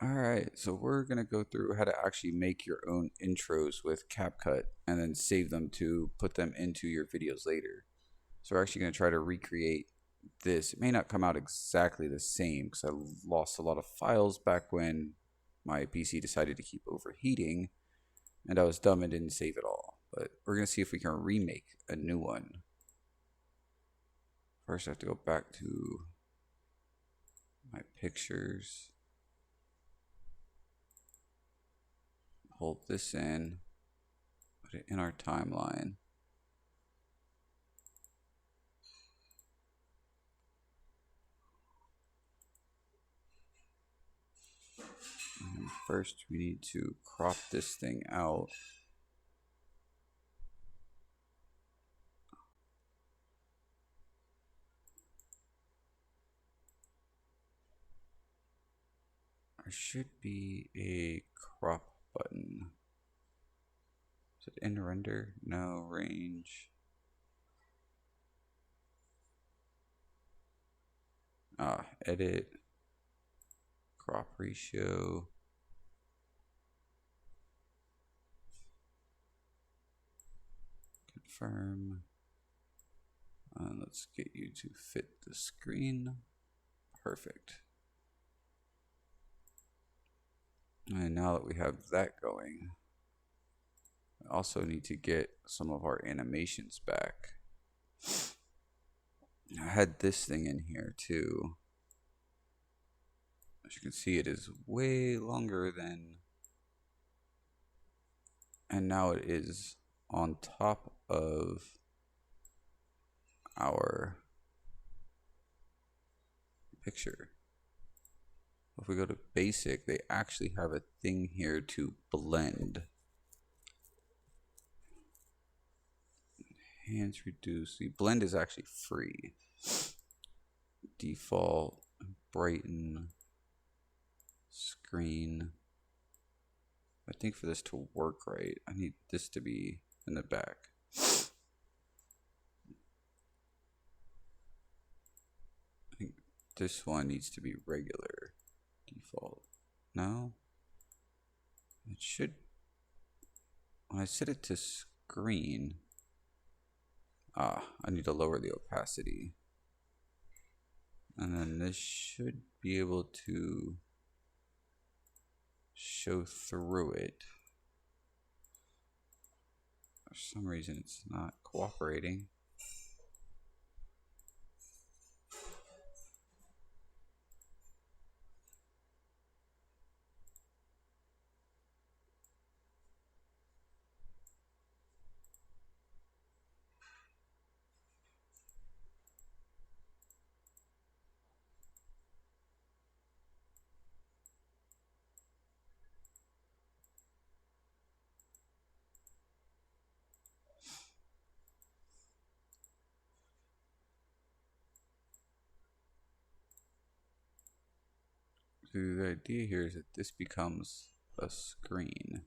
Alright, so we're going to go through how to actually make your own intros with Capcut and then save them to put them into your videos later. So we're actually going to try to recreate this. It may not come out exactly the same because I lost a lot of files back when my PC decided to keep overheating and I was dumb and didn't save it all. But we're going to see if we can remake a new one. First I have to go back to my pictures. Hold this in, put it in our timeline. And first we need to crop this thing out. There should be a crop button. Is it in render? No, range. Edit, crop ratio. Confirm. Let's get you to fit the screen. Perfect. And now that we have that going, we also need to get some of our animations back. I had this thing in here too. As you can see, it is way longer than, and now it is on top of our picture. If we go to basic, they actually have a thing here to blend. Enhance, reduce. The blend is actually free. Default, brighten, screen. I think for this to work right, I need this to be in the back. I think this one needs to be regular. Default. No? It should. When I set it to screen, I need to lower the opacity. And then this should be able to show through it. For some reason it's not cooperating. So the idea here is that this becomes a screen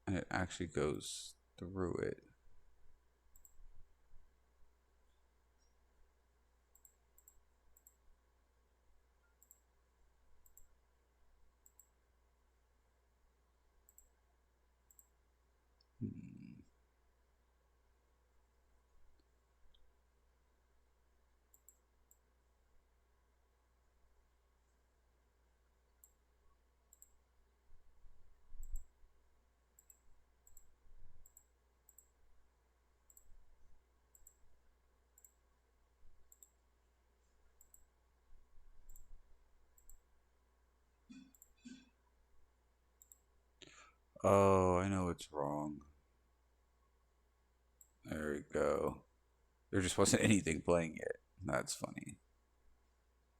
and it actually goes through it. Oh, I know what's wrong. There we go. There just wasn't anything playing it. That's funny.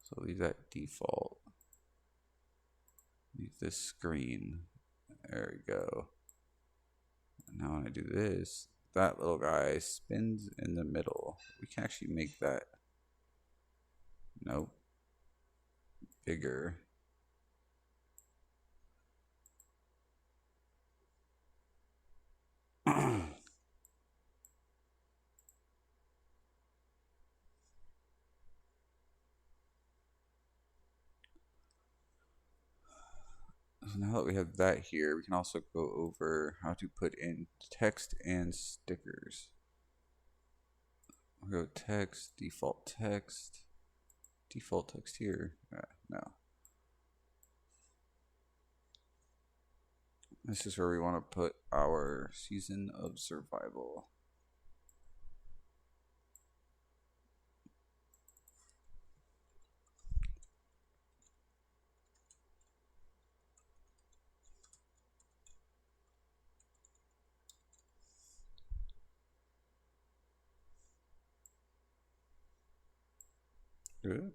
So leave that default. Leave this screen. There we go. And now when I do this, that little guy spins in the middle. We can actually make that, nope, bigger. now that we have that here, we can also go over how to put in text and stickers. We'll go text, default text here. No. This is where we want to put our season of survival. Good.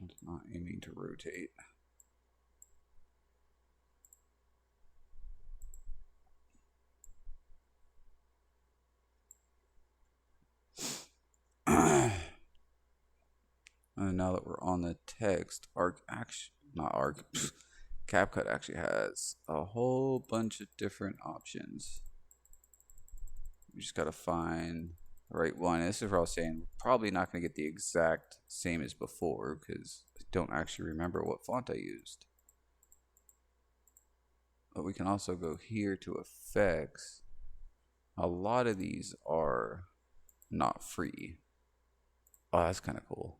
It's not aiming to rotate. And now that we're on the text, Capcut actually has a whole bunch of different options. We just gotta find the right one. This is where I was saying we're probably not gonna get the exact same as before because I don't actually remember what font I used. But we can also go here to effects. A lot of these are not free. Oh, that's kind of cool.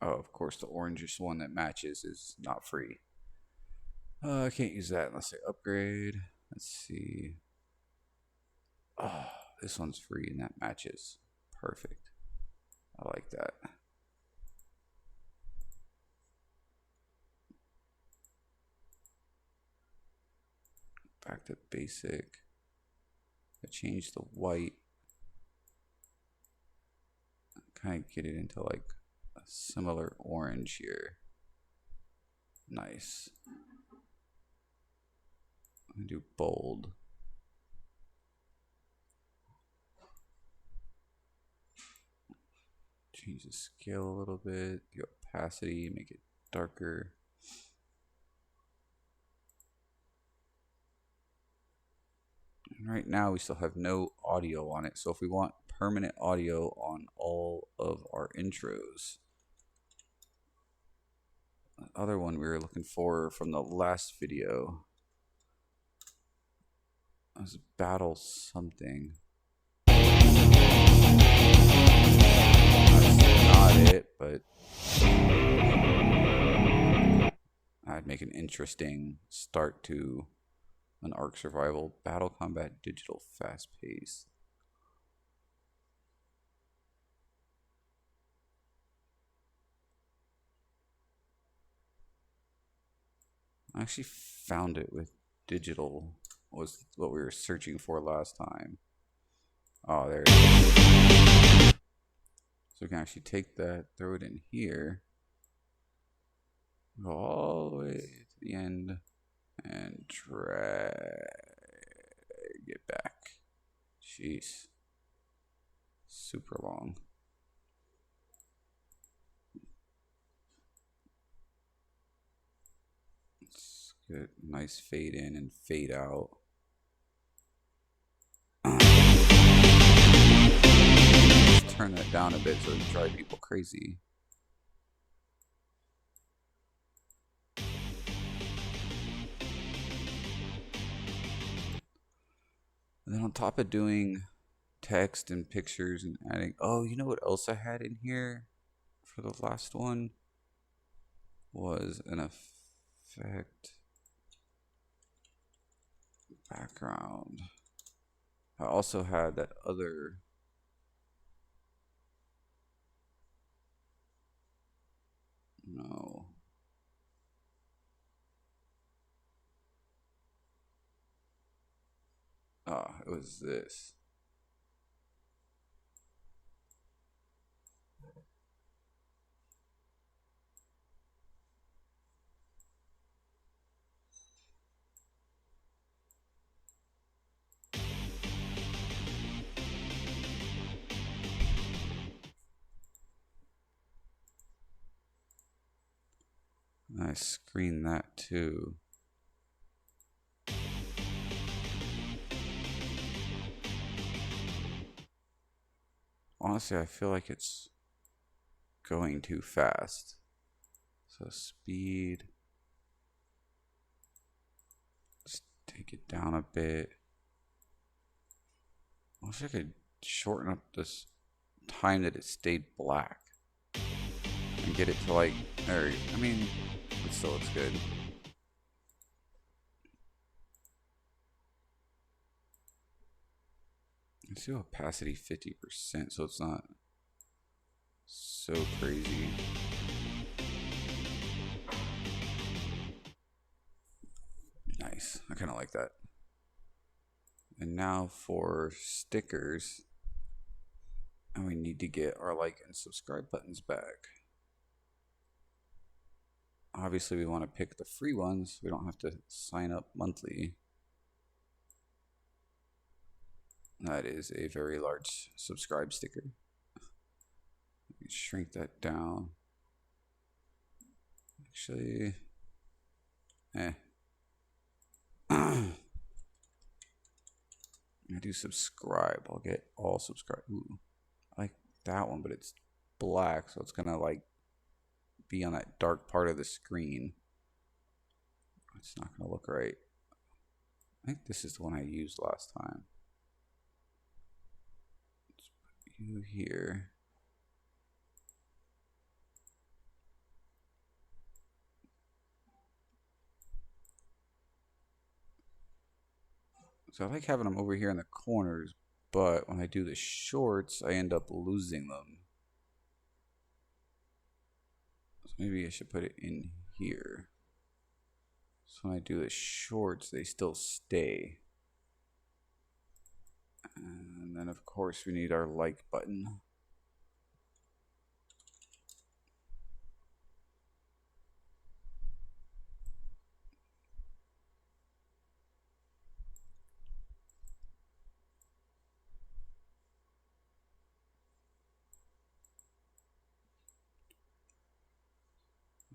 Oh, of course, the orangish one that matches is not free. I can't use that unless I upgrade. Let's see. Oh, this one's free and that matches. Perfect. I like that. Back to basic. I change the white. Kind of get it into like a similar orange here. Nice. I'm gonna do bold. Change the scale a little bit, the opacity, make it darker. And right now we still have no audio on it, so if we want permanent audio on all of our intros, the other one we were looking for from the last video was battle something. Not it, but I'd make an interesting start to an Ark Survival Battle Combat Digital Fast Pace. I actually found it with digital was what we were searching for last time. Oh, there it is. So we can actually take that, throw it in here, go all the way to the end, and drag it back. Jeez. Super long. Let's get a nice fade in and fade out. Let's turn that down a bit so it doesn't drive people crazy. And then on top of doing text and pictures and adding, oh, you know what else I had in here for the last one was an effect background. I also had that other no. Ah, it was this. I screen that too. Honestly, I feel like it's going too fast. So speed, just take it down a bit. I wish I could shorten up this time that it stayed black and get it to like, or I mean, it still looks good. Let's do opacity 50% so it's not so crazy. Nice. I kind of like that. And now for stickers. And we need to get our like and subscribe buttons back. Obviously, we want to pick the free ones. We don't have to sign up monthly. That is a very large subscribe sticker. Let me shrink that down. Actually, I do subscribe. I'll get all subscribe. Ooh, I like that one, but it's black, so it's gonna like be on that dark part of the screen. It's not gonna look right. I think this is the one I used last time. Let's put you here. So I like having them over here in the corners, but when I do the shorts, I end up losing them. So maybe I should put it in here. So when I do the shorts, they still stay. And then of course we need our like button.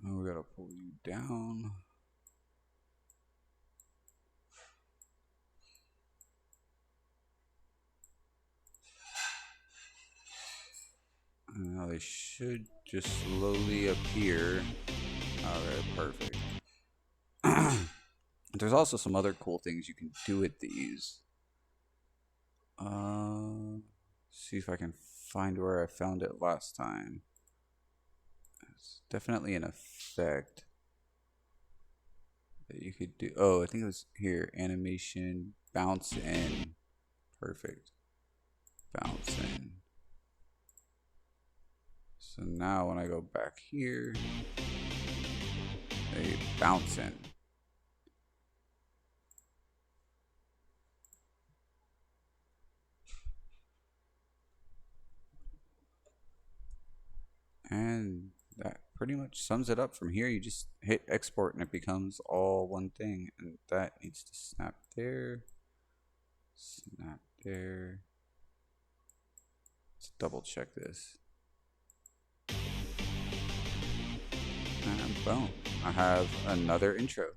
Oh, we gotta pull you down. And now they should just slowly appear. Okay, perfect. There's also some other cool things you can do with these. See if I can find where I found it last time. It's definitely an effect that you could do. Oh, I think it was here. Animation, bounce in. Perfect. Bounce in. So now when I go back here, they bounce in. And that pretty much sums it up. From here, you just hit export and it becomes all one thing. And that needs to snap there. Snap there. Let's double check this. And boom, I have another intro.